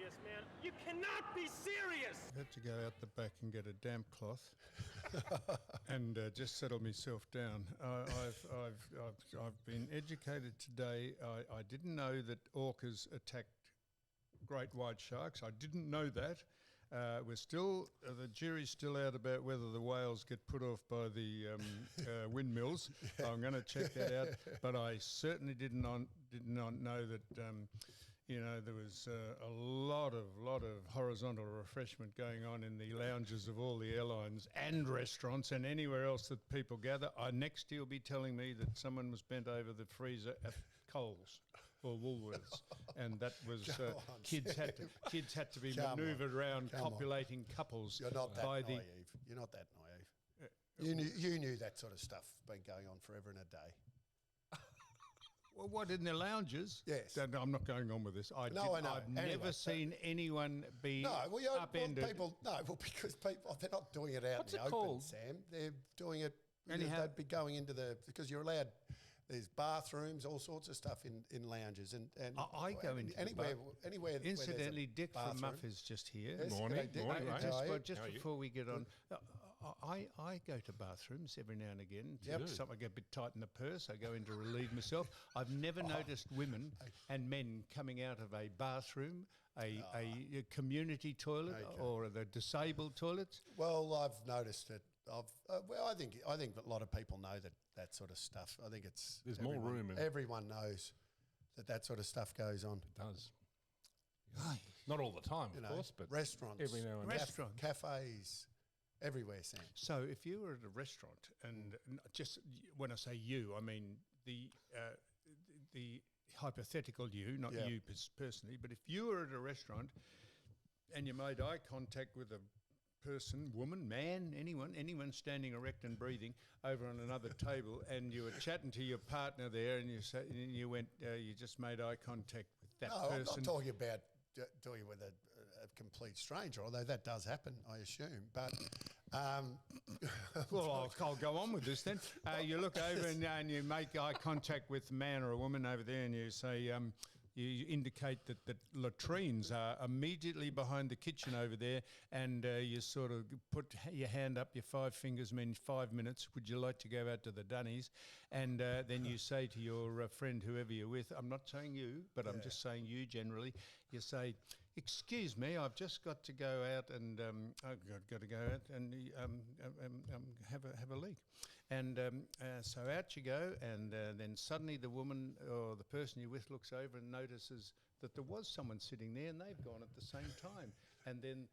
serious, man. You cannot be serious. I had to go out the back and get a damp cloth and just settle myself down. I've been educated today. I didn't know that orcas attacked great white sharks. I didn't know that. We're still the jury's still out about whether the whales get put off by the windmills. I'm going to check that out. But I certainly did not know that there was a lot of horizontal refreshment going on in the lounges of all the airlines and restaurants and anywhere else that people gather. Next you'll be telling me that someone was bent over the freezer at Coles or Woolworths, and that was kids had to be manoeuvred around copulating couples. You're not that naive. You're not that naive. You knew that sort of stuff been going on forever and a day. Well, what, in the lounges? Yes. I'm not going on with this. I know. I've never seen anyone be upended. Because people, they're not doing it out in the open, Sam. They're doing it, they'd be going into because you're allowed, there's bathrooms, all sorts of stuff in lounges. And I go into anywhere. Incidentally, Dick from Muff is just here. Yes, Morning. Just before we get on, I go to bathrooms every now and again. Something I get a bit tight in the purse. I go in to relieve myself. I've never noticed women and men coming out of a bathroom, a community toilet or the disabled toilets. Well, I've noticed it. I think a lot of people know that sort of stuff. I think there's more room. Everyone knows that sort of stuff goes on. It does. Not all the time, of course, but restaurants, every now and then. Cafes, everywhere, Sam. So if you were at a restaurant, and just when I say you, I mean the hypothetical you, not you personally, but if you were at a restaurant and you made eye contact with a person, woman, man, anyone standing erect and breathing over on another table, and you were chatting to your partner there, and you just made eye contact with that person. I'm not talking about doing it with a complete stranger, although that does happen, I assume. But well, I'll go on with this then. You look over and you make eye contact with a man or a woman over there, and you say, you indicate that latrines are immediately behind the kitchen over there, and you sort of put your hand up, your 5 fingers means 5 minutes. Would you like to go out to the dunnies? And then you say to your friend, whoever you're with, I'm not saying you, but I'm just saying you generally, you say, excuse me, I've just got to go out and I've got to go out and have a leak. And so out you go, and then suddenly the woman or the person you're with looks over and notices that there was someone sitting there and they've gone at the same time. And then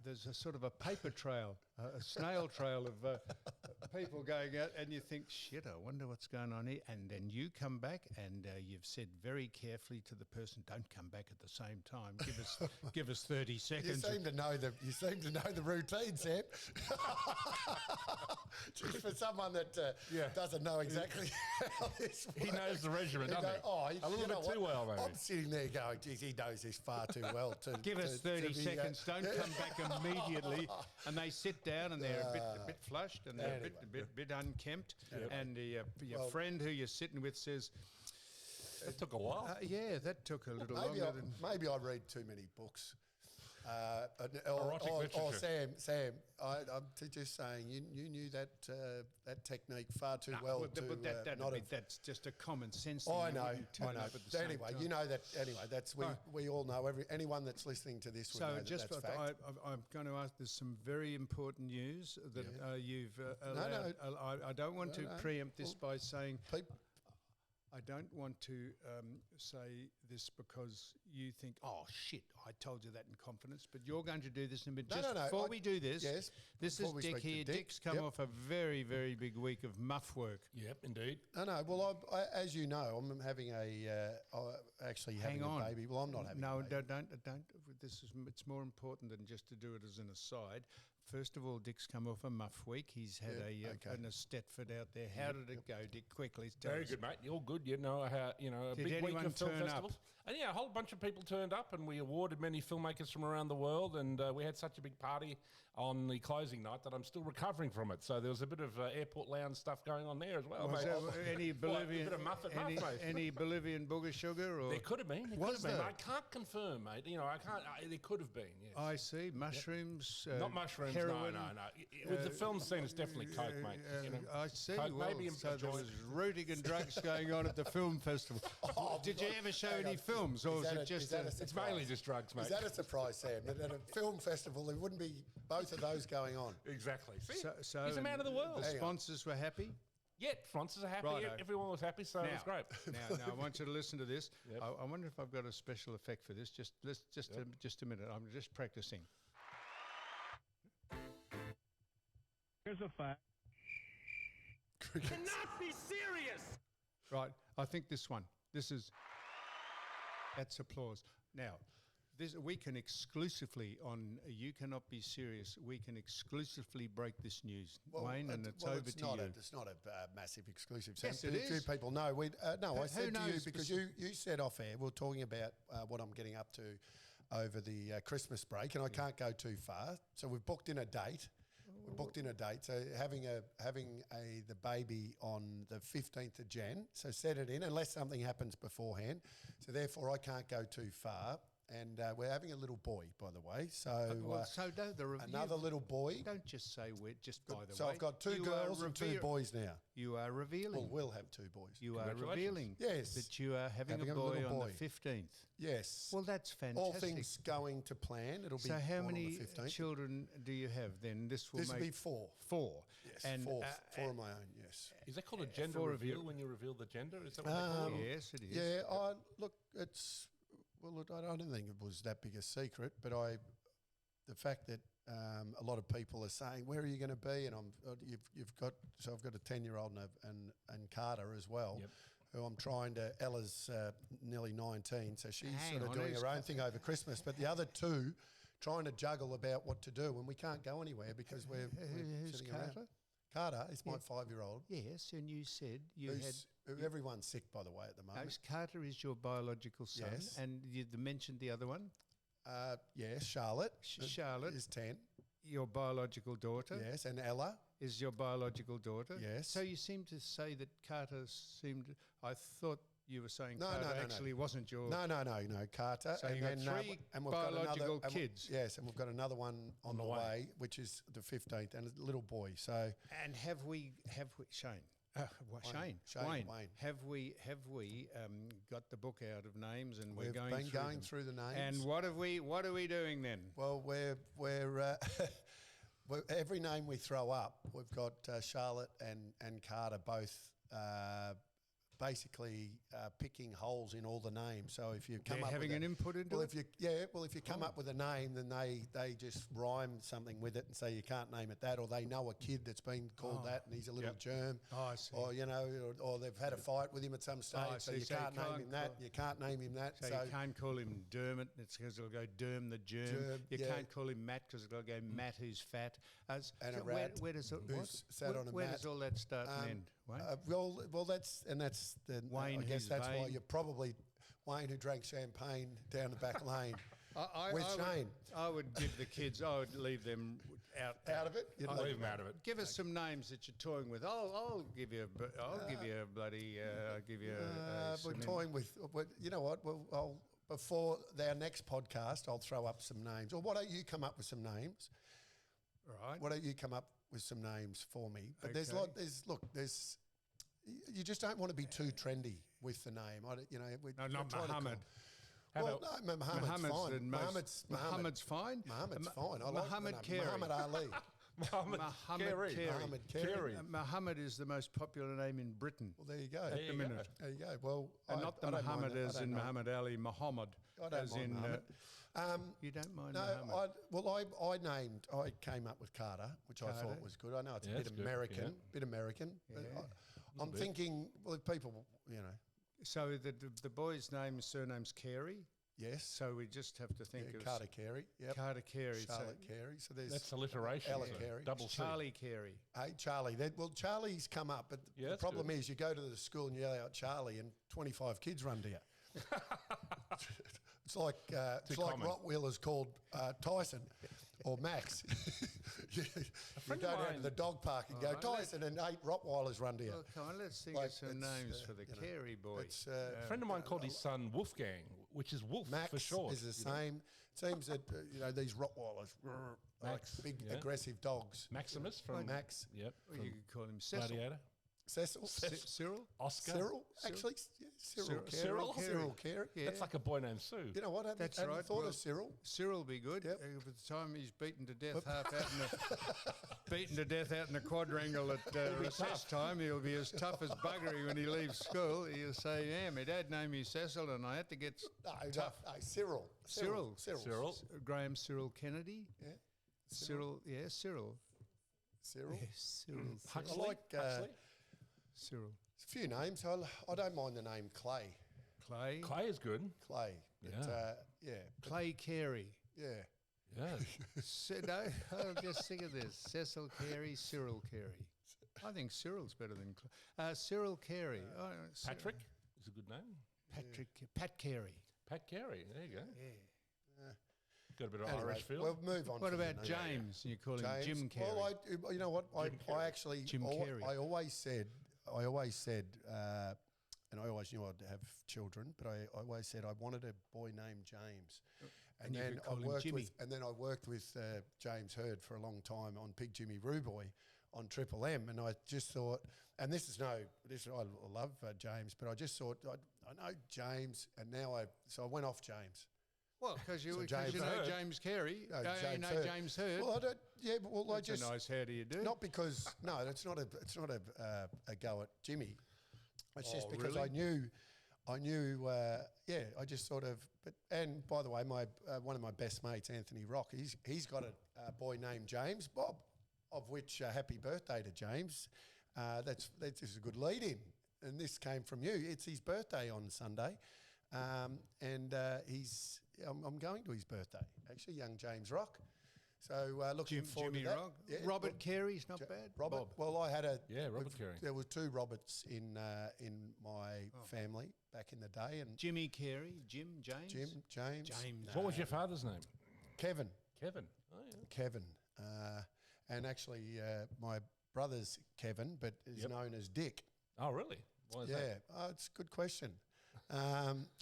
there's a sort of a paper trail, a snail trail of people going out, and you think, shit, I wonder what's going on here. And then you come back, and you've said very carefully to the person, don't come back at the same time. Give us 30 seconds. You seem to know the routine, Sam. Just for someone that doesn't know exactly how this works. He knows the regimen, doesn't he? A little bit too well, maybe. I'm sitting there going, geez, he knows this far too well. Give us 30 seconds. Don't come back immediately. And they sit down and they're a bit flushed and they're a bit unkempt. And your friend who you're sitting with says, that took a while. That took a little longer. Maybe I read too many books. Erotic literature. Sam, I'm just saying you knew that technique far too well. That's just a common sense thing. I know. Anyway, you know that. Anyway, that's we all know. Anyone that's listening to this will know that's fact. I'm going to ask. There's some very important news that you've allowed. I don't want to preempt this by saying. I don't want to say this because you think, oh, shit, I told you that in confidence, but you're going to do this in a minute. Before we do this, this is Dick here. Dick's come off a very, very big week of muff work. Yep, indeed. No, well, as you know, I'm having having a baby. Well, I'm not having a baby. No, don't. It's more important than just to do it as an aside. First of all, Dick's come off a muff week. He's had an Stetford out there. How did it go, Dick? Quickly, tell Very us. good, mate. You're good. You know how a Did big week anyone of film turn up? festivals. And a whole bunch of people turned up, and we awarded many filmmakers from around the world. And we had such a big party on the closing night that I'm still recovering from it. So there was a bit of airport lounge stuff going on there as well. Was mate. there any Bolivian, a bit of muff at muff, mate. any Bolivian booger sugar? Or There could have been. Was there? I can't confirm, mate. I can't. There could have been. Yes. I see. Mushrooms. Not mushrooms. Heroin. No. With the film scene, it's definitely coke, mate. I see. Coke, Well, maybe so there was rooting and drugs going on at the film festival. Did you ever show any films, or was it just? It's mainly just drugs, mate. Is that a surprise, Sam? That at a film festival there wouldn't be both of those going on? Exactly. See? So He's a man of the world. The sponsors were happy. Yeah, sponsors are happy. Righto. Everyone was happy, so it was great. Now, I want you to listen to this. Yep. I wonder if I've got a special effect for this. Just a minute. I'm just practicing. Here's a fact. You cannot be serious. Right. I think this one. That's applause. Now, we can exclusively on You Cannot Be Serious. We can exclusively break this news, Wayne, and it's over to you. It's not a massive exclusive. Sam. Yes, it Few is. people know. I said to you knows because you said off air. We're talking about what I'm getting up to over the Christmas break, and I can't go too far. So we've booked in a date. So having the baby on the 15th of Jan. So set it in unless something happens beforehand. So therefore I can't go too far. And we're having a little boy, by the way. So, another little boy. Don't just say we're just by the way. So I've got two girls and two boys now. You are revealing. Well, we'll have two boys. You are revealing. Yes. That you are having a boy on the 15th. Yes. Well, that's fantastic. All things going to plan. It'll be so how born many on the 15th. children do you have then? This will be four. Four. Yes, and four of my own, yes. Is that called a gender reveal when you reveal the gender? Is that what they call it? Yes, it is. Yeah, it's... Well, look, I don't think it was that big a secret, but the fact that a lot of people are saying, "Where are you going to be?" and I've got a 10-year-old and Carter as well, who I'm trying to. Ella's nearly 19, so she's sort of doing her own thing over Christmas. But the other two, trying to juggle about what to do, and we can't go anywhere because we're sitting Carter? around. Carter is my 5-year-old. Yes, and you said Everyone's sick, by the way, at the moment. Carter is your biological son, yes. And you mentioned the other one. Yes, Charlotte. Charlotte is 10. Your biological daughter. Yes, and Ella is your biological daughter. Yes. So you seem to say that Carter seemed. I thought you were saying Carter actually wasn't your. No. Carter. So you got three and we've biological got kids. Yes, and we've got another one on the way, which is the 15th, and a little boy. So. And have we Shane? Wayne. Have we got the book out of names and we're going through the names? And what are we doing then? Well, we're every name we throw up, we've got Charlotte and Carter both basically picking holes in all the names. So if you come up having with an input into well, it? if you come up with a name, then they just rhyme something with it and say you can't name it that, or they know a kid that's been called that and he's a little germ. I see. Or or they've had a fight with him at some stage, so you can't name him that. You can't name him that. So you can't call him Dermot. It's because it'll go Derm the germ. You can't call him Matt because it'll go Matt who's fat. And so a rat where does it sat on a where mat. does all that start and end? Wayne? Well, that's the Wayne. I guess that's why you're probably Wayne who drank champagne down the back lane with Shane. I would give the kids. I would leave them out of it. You'd leave them out of it. Give us some names that you're toying with. I'll give you a bloody. I'll give you. We're toying with. You know what? Well, before our next podcast, I'll throw up some names. Or why don't you come up with some names? Right. Why don't you come up with some names for me? But there's you just don't want to be too trendy with the name. Not Muhammad. Muhammad's fine. Muhammad's fine. Muhammad's fine. I Muhammad like Carey. Muhammad Ali. Muhammad Carey. Muhammad is the most popular name in Britain. Well, there you go. At the minute. There you go. Well, not the Muhammad as in Muhammad Ali. Muhammad. I don't mind Muhammad. You don't mind Muhammad? I came up with Carter, which I thought was good. I know it's a bit American, Yeah. But I'm thinking, well, if people, So the boy's surname's Carey? Yes. So we just have to think of Carter Carey. Yep. Carter Carey. Charlotte Carey. So there's That's alliteration. Ella so Carey. Double C. Charlie Carey. Hey, Charlie. Well, Charlie's come up, but Yeah, the that's problem good. is you go to the school and yell out Charlie, and 25 kids run to you. It's like common. Rottweilers called Tyson or Max. you friend go of down to mine- the dog park and go right, Tyson, and 8 Rottweilers run to you. Well, come on, let's think Like, of some it's, names for the you know, Carey boy. It's, A friend of mine called his son Wolfgang, which is Wolf Max for short. is the you know. same. Seems that these Rottweilers, like Max, big yeah. aggressive dogs. Maximus from Max, Yep. Well, from you could call him Cecil. Gladiator. Cecil, Cyril? Oscar. Cyril. Actually, yeah, Cyril Carey. Cyril? Cyril Carey. Yeah. That's like a boy named Sue. You know what? I That's hadn't right. thought Well, of Cyril. Cyril will be good. Yep. By the time he's beaten to death out in the quadrangle at recess time, he'll be as tough as buggery when he leaves school. He'll say, "Yeah, my dad named me Cecil, and I had to get No, tough." no, Cyril. Cyril. Cyril. Graham Cyril Kennedy. Yeah. Cyril. Yeah, Cyril. Cyril. Cyril. Huxley. I like Huxley? Cyril. a few names. I don't mind the name Clay. Clay. Clay is good. Clay. But, Yeah. yeah. Clay Carey. Yeah. Yeah. No, just think of this: Cecil Carey, Cyril Carey. I think Cyril's better than Cyril Carey. Patrick is a good name. Pat Carey. Pat Carey. There you go. Yeah. Got a bit of Anyway, Irish feel. we'll move on. What from about the- James? You call him James? Jim Carey. Well, you know what? I actually, Jim Carey. I always said, and I always knew I'd have children, but I always said I wanted a boy named James. And you could call him Jimmy. I worked with James Hurd for a long time on Big Jimmy Rooboy on Triple M, and I just thought, and I love James, but I just thought I know James, and now I went off James. Well, because you, So 'cause James you know Hurd. James Carey. No, You James know Hurd. James Hurd. Well, I don't. Yeah, but well, I That's just a nice how do you do. not because no, it's not a go at Jimmy. It's just because really? I knew. I just sort of. But and by the way, my one of my best mates, Anthony Rock, he's got a boy named James Bob, of which happy birthday to James. That's just a good lead in, and this came from you. It's his birthday on Sunday, and I'm going to his birthday actually, young James Rock. So looking forward Jimmy to that. Rock. Yeah, Robert Carey's not bad. Robert. Bob. Well, I had Robert Carey. There were 2 Roberts in my family back in the day, and Jimmy Carey. James. James. James. What was your father's name? Kevin. Kevin. Oh, yeah. Kevin. And actually, my brother's Kevin, but is known as Dick. Oh, really? Why is that? It's a good question.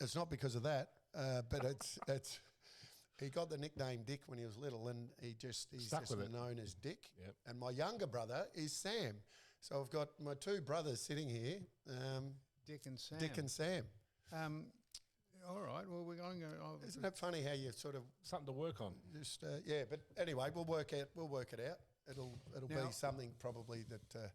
It's not because of that, but it's. He got the nickname Dick when he was little, and he's Stuck just with it. known as Dick. Yep. And my younger brother is Sam. So I've got my 2 brothers sitting here, Dick and Sam. Dick and Sam. All right. Well, we're going to. Isn't that funny how you sort of Something to work on. just But anyway, we'll work it out. It'll Now- be something probably that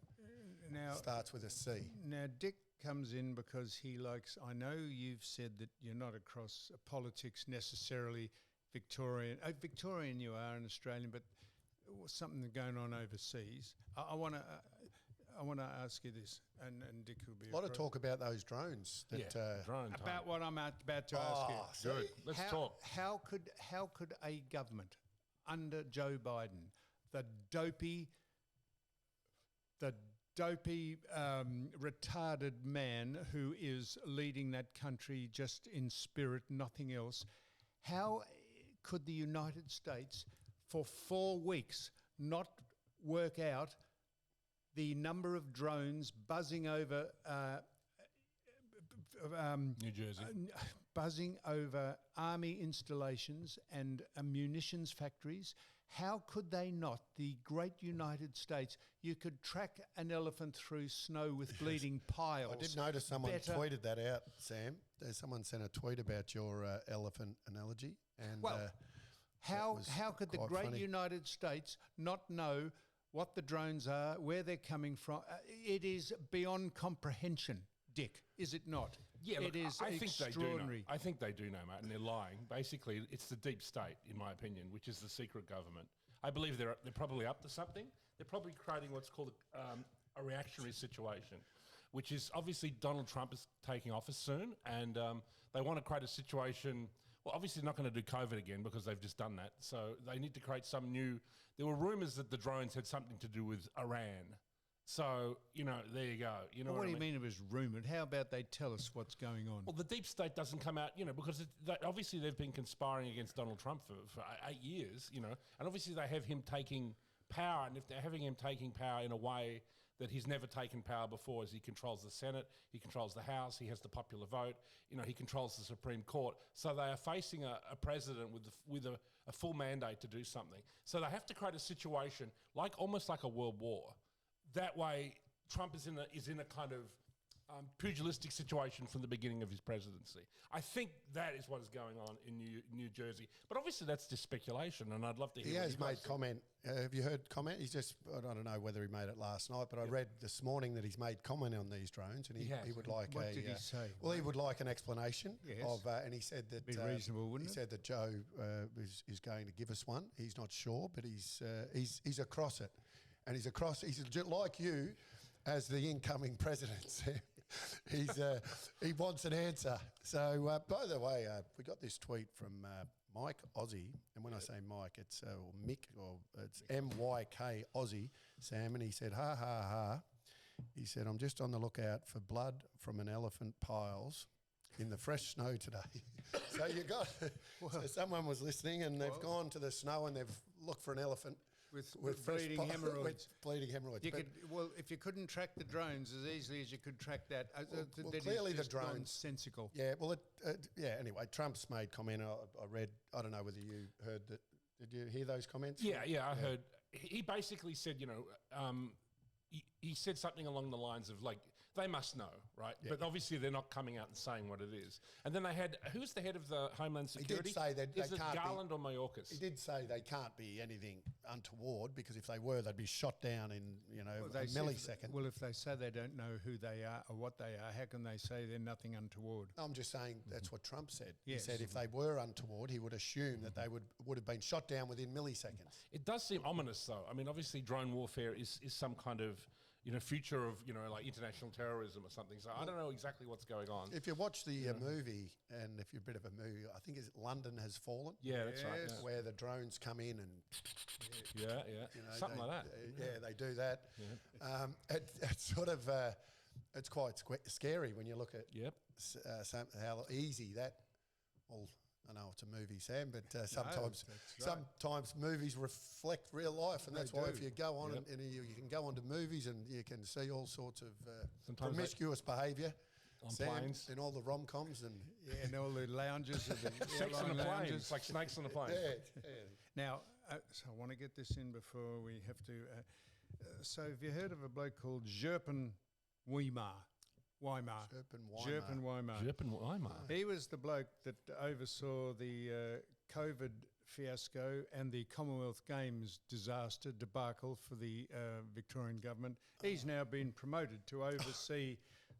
now. starts with a C. Now, Dick comes in because he likes. I know you've said that you're not across politics necessarily. Victorian you are, an Australian, but something going on overseas. I want to ask you this, and Dick will be A lot of talk about those drones. That Drone time. about what I'm about to ask you. see? Good. Let's talk. How could a government under Joe Biden, the dopey, retarded man who is leading that country just in spirit, nothing else, how could the United States for 4 weeks not work out the number of drones buzzing over New Jersey. buzzing over army installations and munitions factories? How could they not? The great United States, you could track an elephant through snow with bleeding piles. I did notice someone Better- tweeted that out, Sam. Someone sent a tweet about your elephant analogy, and Well, how was could the quite great funny. United States not know what the drones are, where they're coming from? It is beyond comprehension, Dick, is it not? Yeah, look, it is I think they do know. extraordinary. I think they do know, Matt, and they're lying. Basically, it's the deep state, in my opinion, which is the secret government. I believe they're probably up to something. They're probably creating what's called a reactionary situation, which is obviously Donald Trump is taking office soon, and they want to create a situation well, obviously not going to do COVID again because they've just done that. So they need to create some new. There were rumours that the drones had something to do with Iran. So, there you go. What do you mean it was rumoured? How about they tell us what's going on? Well, the deep state doesn't come out, because obviously they've been conspiring against Donald Trump for 8 years, and obviously they have him taking power, and if they're having him taking power in a way that he's never taken power before, as he controls the Senate, he controls the House, he has the popular vote, he controls the Supreme Court. So they are facing a president with a full mandate to do something. So they have to create a situation almost like a world war. That way, Trump is in a kind of pugilistic situation from the beginning of his presidency. I think that is what is going on in New Jersey. But obviously that's just speculation, and I'd love to hear He what has you guys made think. comment. Have you heard comment? He's just, I don't know whether he made it last night, but I read this morning that he's made comment on these drones, and he would like What did he say? Well, he would like an explanation Yes. of, and he said that Be reasonable, wouldn't he it? said that Joe is going to give us one. He's not sure, but he's across it, and he's like you, as the incoming president. He wants an answer. So, by the way, we got this tweet from Mike Aussie, and when I say Mike, it's or Mick, or it's MYK Aussie, Sam, and he said, ha, ha, ha. He said, I'm just on the lookout for blood from an elephant piles in the fresh snow today. So you got, so someone was listening, and they've gone to the snow and they've looked for an elephant. With fresh bleeding hemorrhoids. With bleeding hemorrhoids. You But- could, if you couldn't track the drones as easily as you could track that, well, that is clearly the just drones- nonsensical. Yeah, well, anyway, Trump's made comment. I read, I don't know whether you heard that. Did you hear those comments? Yeah, I heard. He basically said, he said something along the lines of they must know, right? Yeah. But obviously they're not coming out and saying what it is. And then they had, who's the head of the Homeland Security? He did say that Is they it can't be- Garland or Mayorkas? He did say they can't be anything untoward, because if they were, they'd be shot down in a millisecond. Well, if they say they don't know who they are or what they are, how can they say they're nothing untoward? I'm just saying that's what Trump said. Yes. He said if they were untoward, he would assume that they would have been shot down within milliseconds. It does seem ominous, though. I mean, obviously, drone warfare is some kind of future of international terrorism or something. So I don't know exactly what's going on. If you watch the movie, and if you're a bit of a movie, I think it's London Has Fallen. Yeah, that's right. Yes. Yeah. Where the drones come in and Yeah. Something like that. They do that. It's sort of it's quite scary when you look at Yep. how easy that. Well, I know it's a movie, Sam, but sometimes that's right. sometimes movies reflect real life, and They that's why do. if you go on Yep. and you can go onto movies and you can see all sorts of Sometimes they- promiscuous behaviour On Sam, planes. in all the rom-coms and And all the lounges of the Sex on airline a plane. lounges. It's like snakes on a plane. Now, so I want to get this in before we have to. So, have you heard of a bloke called Jerpen Weimar? Jerpen Weimar. He was the bloke that oversaw the COVID fiasco and the Commonwealth Games disaster debacle for the Victorian government. He's now been promoted to oversee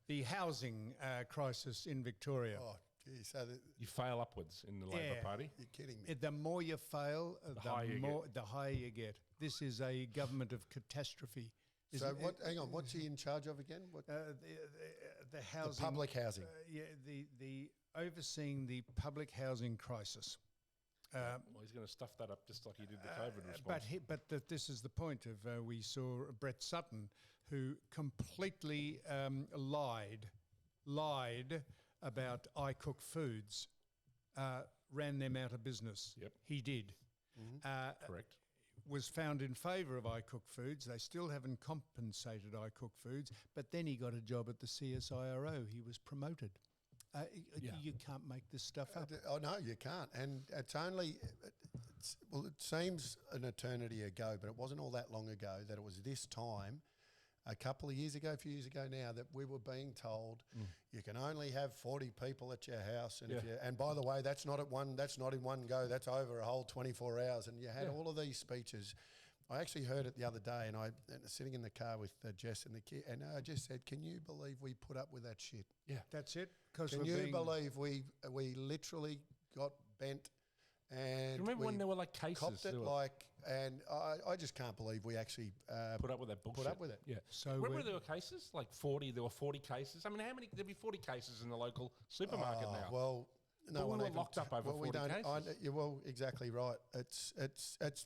the housing crisis in Victoria. Oh, gee, so You fail upwards in the Labor Yeah. Party. you're kidding me. The more you fail, the higher you get. This is a government of catastrophe. So what? Hang on, what's he in charge of again? What? The housing, public housing. The overseeing the public housing crisis. Well, he's going to stuff that up just like he did the COVID response. This is the point of we saw Brett Sutton, who completely lied about I Cook Foods, ran them out of business. Yep. He did. Correct. Was found in favour of I Cook Foods. They still haven't compensated I Cook Foods, but then he got a job at the CSIRO. He was promoted. You can't make this stuff up. Oh no, you can't. And it's only, it seems an eternity ago, but it wasn't all that long ago that it was this time, a couple of years ago, a few years ago now, that we were being told you can only have 40 people at your house, and and by the way, that's not in one go. That's over a whole 24 hours, and you had all of these speeches. I actually heard it the other day, and I sitting in the car with Jess and the kid, and I just said, "Can you believe we put up with that shit? Yeah. That's it. Because Can you believe we literally got bent and Remember when there were cases? copped it there were- and I just can't believe we actually put up with that bullshit. put up with it. Yeah. So Remember we- there were cases? Like 40, there were 40 cases. I mean, how many? There'd be 40 cases in the local supermarket now. Well, no But we one were even locked up over 40 cases. You're well, exactly right. It's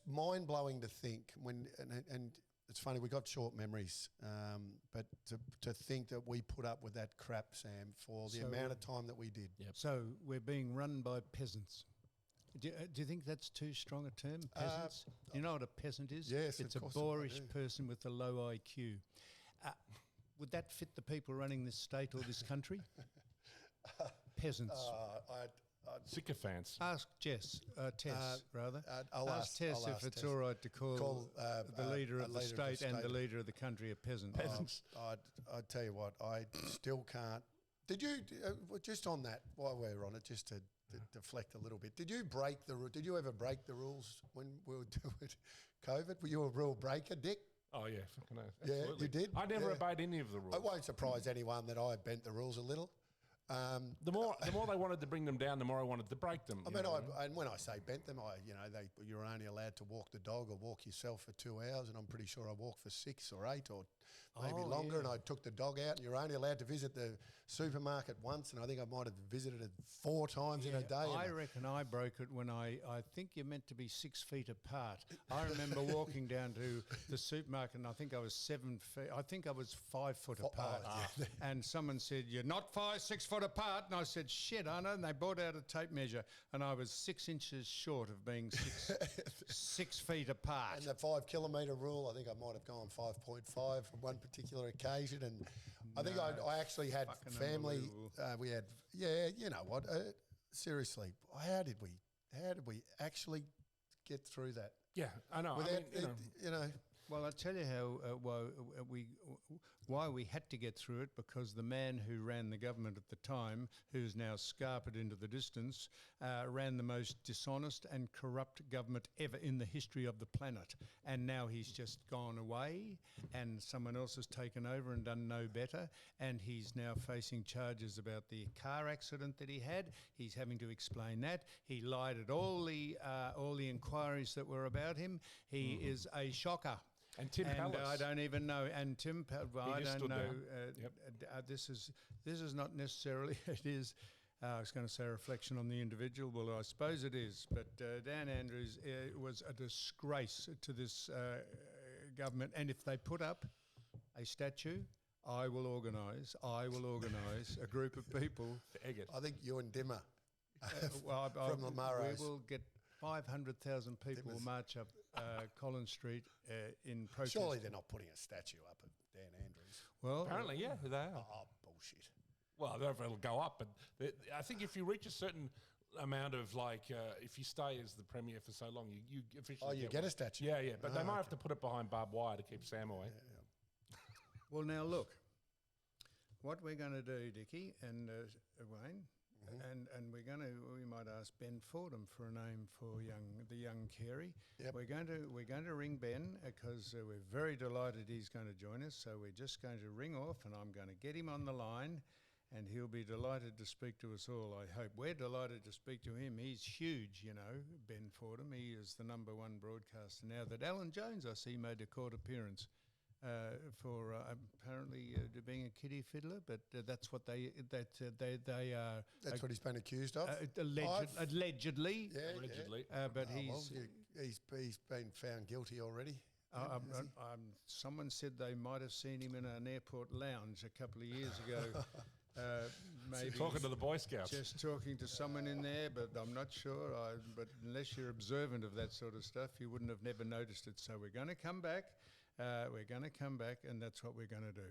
mind blowing to think and it's funny, we got short memories, but to think that we put up with that crap, Sam, for the amount of time that we did. Yep. So we're being run by peasants. Do you think that's too strong a term, peasants? You know what a peasant is? Yes, it's of a course boorish I do. person with a low IQ. Would that fit the people running this state or this country? Peasants. Sycophants. Ask Tess, rather. I'll ask Tess if it's all right to call the leader of the state and the leader of the country a peasant. Peasants. I'd tell you what, I still can't. Did you, just on that, while we're on it, just to deflect a little bit, did you ever break the rules when we were doing COVID? Were you a rule breaker, Dick? Oh, yeah, fucking oath. Yeah, Absolutely. you did? I never Yeah. obeyed any of the rules. It won't surprise anyone that I bent the rules a little. The more they wanted to bring them down, the more I wanted to break them. I mean, and when I say bent them, you're only allowed to walk the dog or walk yourself for 2 hours, and I'm pretty sure I walked for 6 or 8 or maybe longer, yeah. and I took the dog out, and you're only allowed to visit the supermarket once, and I think I might have visited it 4 times in a day. I reckon I broke it when I think you're meant to be 6 feet apart. I remember walking down to the supermarket and I think I was 7 feet, I think I was 5 foot apart. And someone said, "You're not 6 foot apart." And I said, "Shit, I know." And they brought out a tape measure and I was 6 inches short of being 6 feet apart. And the 5 kilometre rule, I think I might have gone 5.5 on one particular occasion, and I think I actually had family. We had, you know what? Seriously, how did we actually get through that? Yeah, I know. Well, I'll tell you how why we had to get through it, because the man who ran the government at the time, who's now scarpered into the distance, ran the most dishonest and corrupt government ever in the history of the planet. And now he's just gone away and someone else has taken over and done no better. And he's now facing charges about the car accident that he had. He's having to explain that. He lied at all the inquiries that were about him. He is a shocker. And Tim Pallas. I don't even know. And Tim Pallas, I don't know. This is not necessarily. It is. I was going to say a reflection on the individual. Well, I suppose it is. But Dan Andrews was a disgrace to this government. And if they put up a statue, I will organise a group of people. I think you and Dimmer from the Murrows. We will get 500,000 people will march up Collins Street in protest. Surely they're not putting a statue up of Dan Andrews. Well, apparently, yeah, they are. Oh, bullshit. Well, I don't know if it'll go up, but I think if you reach a certain amount of, if you stay as the premier for so long, you officially get a statue. Yeah, but they might have to put it behind barbed wire to keep Sam away. Well, now look, what we're going to do, Dickie and Wayne, and we might ask Ben Fordham for a name for the young Carey. Yep. We're going to ring Ben because we're very delighted he's going to join us. So we're just going to ring off, and I'm going to get him on the line, and he'll be delighted to speak to us all. I hope we're delighted to speak to him. He's huge, Ben Fordham. He is the #1 broadcaster now. That Alan Jones, I see, made a court appearance. For apparently being a kiddie fiddler, but that's what they are. That's what he's been accused of. Allegedly. Yeah, allegedly. But he's been found guilty already. Someone said they might have seen him in an airport lounge a couple of years ago. Maybe talking to the Boy Scouts. Just talking to someone in there, but I'm not sure. But unless you're observant of that sort of stuff, you wouldn't have never noticed it. So we're going to come back. And that's what we're going to do.